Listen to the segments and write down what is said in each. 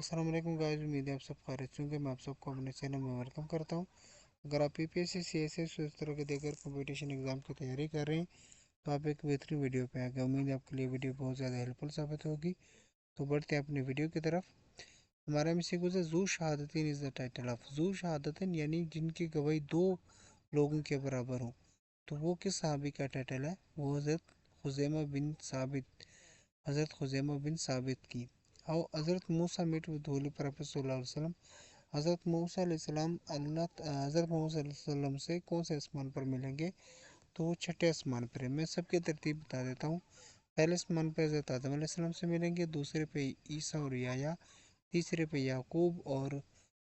السلام علیکم گائز، امید ہے آپ سب خیریت سے ہوں گے۔ میں آپ سب کو اپنے چینل میں ویلکم کرتا ہوں۔ اگر آپ P P S C C S S اس طرح کے دیگر کمپٹیشن ایگزام کی تیاری کر رہے ہیں تو آپ ایک بہترین ویڈیو پہ آ گئے۔ امید ہے آپ کے لیے ویڈیو بہت زیادہ ہیلپ فل ثابت ہوگی۔ تو بڑھتے ہیں اپنے ویڈیو کی طرف۔ ہمارا MCQ ہے ذو شہادتین از دا ٹائٹل آف۔ ذو شہادتین یعنی جن کی گواہی دو لوگوں کے برابر ہوں، تو وہ کس صحابی کا ٹائٹل ہے؟ وہ حضرت خزیمہ بن ثابت کی۔ حضرت موسیٰ میٹ ود ہولی پرافٹ صلی اللہ علیہ وسلم۔ حضرت موسیٰ علیہ السلام حضرت محمد صلی اللہ علیہ وسلم سے کون سے آسمان پر ملیں گے؟ تو وہ چھٹے آسمان پر ہے۔ میں سب کی ترتیب بتا دیتا ہوں۔ پہلے آسمان پہ حضرت آدم علیہ السلام سے ملیں گے، دوسرے پہ عیسیٰ اور یحییٰ، تیسرے پہ یعقوب اور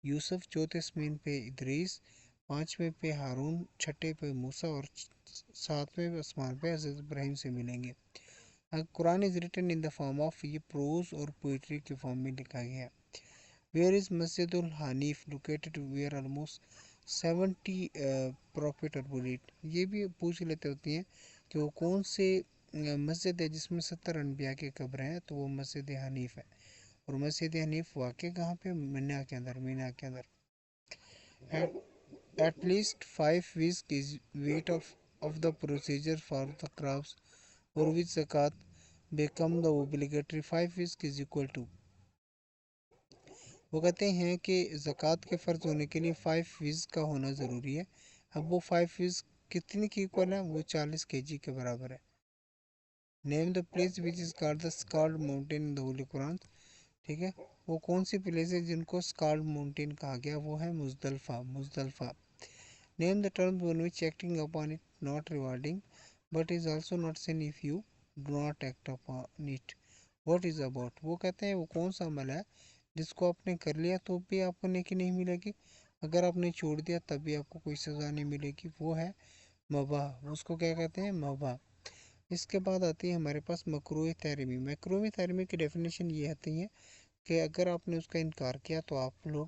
یوسف، چوتھے آسمان پہ ادریس، پانچویں پہ ہارون، چھٹے پہ موسیٰ اور ساتویں آسمان پہ حضرت ابراہیم سے ملیں گے۔ Quran is written in the form of, یہ پروز اور پوئٹری کے فارم میں لکھا گیا ہے۔ Where is Masjid Alhanif located where almost 70 prophet اور بریڈ۔ یہ بھی پوچھ لیتے ہوتی ہیں کہ وہ کون سے مسجد ہے جس میں 70 انبیاء کے قبر ہیں، تو وہ مسجد حنیف ہے۔ اور مسجد حنیف واقع کہاں پہ؟ مینا کے اندر۔ At least 5 weeks is weight of the procedure for the crops for which zakat become the obligatory 5 weeks is equal to۔ وہ کہتے ہیں کہ زکوٰۃ کے فرض ہونے کے لیے 5 weeks کا ہونا ضروری ہے۔ اب وہ 5 weeks کتنے کی ایکول ہے؟ وہ 40 kg کے برابر ہے۔ Name the place which is called the اسکالڈ mountain in the holy Quran. ٹھیک ہے، وہ کون سی پلیس ہے جن کو اسکالڈ ماؤنٹین کہا گیا؟ وہ ہے Muzdalifah. Name the terms on which acting upon it not rewarding but is also not sin if you do not act upon it. What is about؟ وہ کہتے ہیں وہ کون سا عمل ہے جس کو آپ نے کر لیا تو بھی آپ کو نیکی نہیں ملے گی، اگر آپ نے چھوڑ دیا تب بھی آپ کو کوئی سزا نہیں ملے گی، وہ ہے مباح۔ اس کو کیا کہتے ہیں؟ مباح۔ اس کے بعد آتی ہے ہمارے پاس مکروہ تحریمی۔ مکروہ تحریمی کی ڈیفینیشن یہ آتی ہے کہ اگر آپ نے اس کا انکار کیا تو آپ لوگ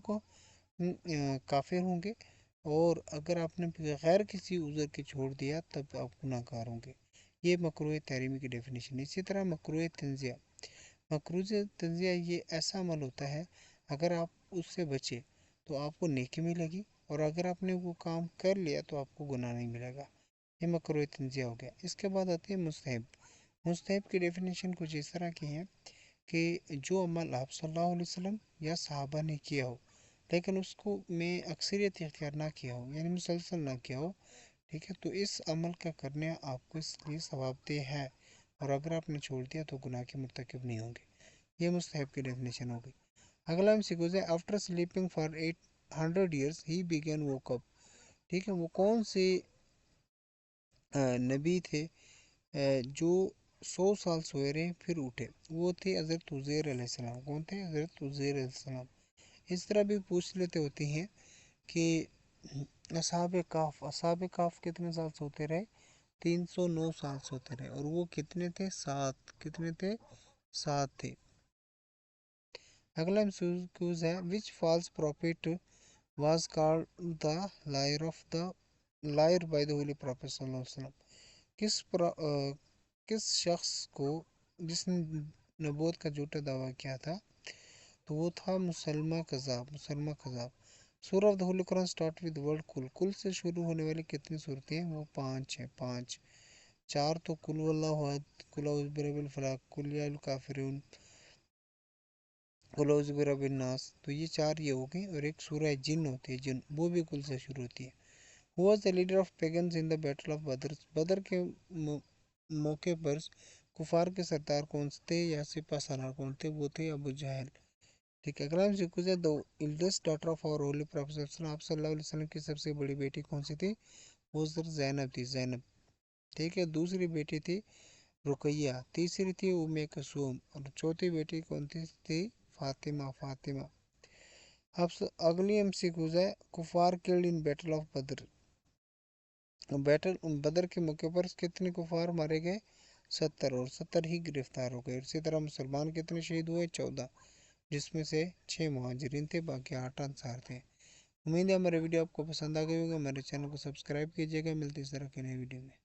کافر ہوں گے، اور اگر آپ نے بغیر کسی عذر کے چھوڑ دیا تب آپ گناہ گار ہوں گے۔ یہ مکروہ تحریمی کی ڈیفینیشن۔ اسی طرح مکروہ تنزیہ یہ ایسا عمل ہوتا ہے اگر آپ اس سے بچے تو آپ کو نیکی ملے گی، اور اگر آپ نے وہ کام کر لیا تو آپ کو گناہ نہیں ملے گا۔ یہ مکروہ تنزیہ ہو گیا۔ اس کے بعد آتی ہے مستحب کی ڈیفینیشن کچھ اس طرح کی ہے کہ جو عمل آپ صلی اللہ علیہ وسلم یا صحابہ نے کیا ہو لیکن اس کو میں اکثریت اختیار نہ کیا ہو، یعنی مسلسل نہ کیا ہو، ٹھیک ہے، تو اس عمل کا کرنے آپ کو اس لیے ثواب دہ ہے، اور اگر آپ نے چھوڑ دیا تو گناہ کے مرتکب نہیں ہوں گے۔ یہ مستحب کی ڈیفینیشن ہو گئی۔ اگلا MCQ ہے after sleeping for 800 years he began woke up۔ ٹھیک ہے، وہ کون سے نبی تھے جو 100 سال سوئے رہے پھر اٹھے؟ وہ تھے حضرت عزیر علیہ السلام۔ کون تھے؟ حضرت عزیر علیہ السلام۔ اس طرح بھی پوچھ لیتے ہوتے ہیں کہ اصحاب کہف کتنے سال سوتے رہے؟ 309 سال سوتے رہے، اور وہ کتنے تھے؟ 7۔ کتنے تھے؟ 7 تھے۔ اگلا MCQ ہے which false prophet was called the liar by the holy prophet صلی اللہ علیہ وسلم؟ کس شخص کو جس نے نبوت کا جھوٹا دعویٰ کیا تھا تو وہ تھا مسلمہ کذاب۔ سورہ آف دا ہولی قرآن سٹارٹ ود ورڈ کل۔ کل سے شروع ہونے والی کتنی صورتیں ہیں؟ وہ 5 ہیں۔ 4 تو قل هو اللہ احد، قل اعوذ برب الفلق، قل یا الکافرون، قل اعوذ برب الناس، تو یہ 4 یہ ہو گئی، اور ایک سورہ جن ہوتی ہے، جن، وہ بھی کل سے شروع ہوتی ہے۔ Who was the leader of pagans in the battle of بدر؟ بدر کے موقع پر کفار کے سردار کون تھے یا سپہ سالار کون تھے؟ وہ تھے ابو جہل۔ ٹھیک ہے، اگلا MCQ ہے the eldest daughter of our holy prophet آپ صلی اللہ علیہ وسلم کی سب سے بڑی بیٹی کون سی تھی؟ وہ زینب تھی، زینب۔ ٹھیک ہے، دوسری بیٹی تھی رقیہ، تیسری تھی کلثوم، اور چوتھی بیٹی کون تھی؟ فاطمہ۔ اب اگلی MCQ ہے کفار killed in battle of Badr. بدر کے موقع پر کتنے کفار مارے گئے؟ 70، اور 70 ہی گرفتار ہو گئے۔ اسی طرح مسلمان کتنے شہید ہوئے؟ 14، جس میں سے 6 مہاجرین تھے، باقی 8 انصار تھے۔ امید ہے ہمارے ویڈیو آپ کو پسند آ گئی ہوگا۔ ہمارے چینل کو سبسکرائب کیجیے گا۔ ملتے اس طرح کے نئے ویڈیو میں۔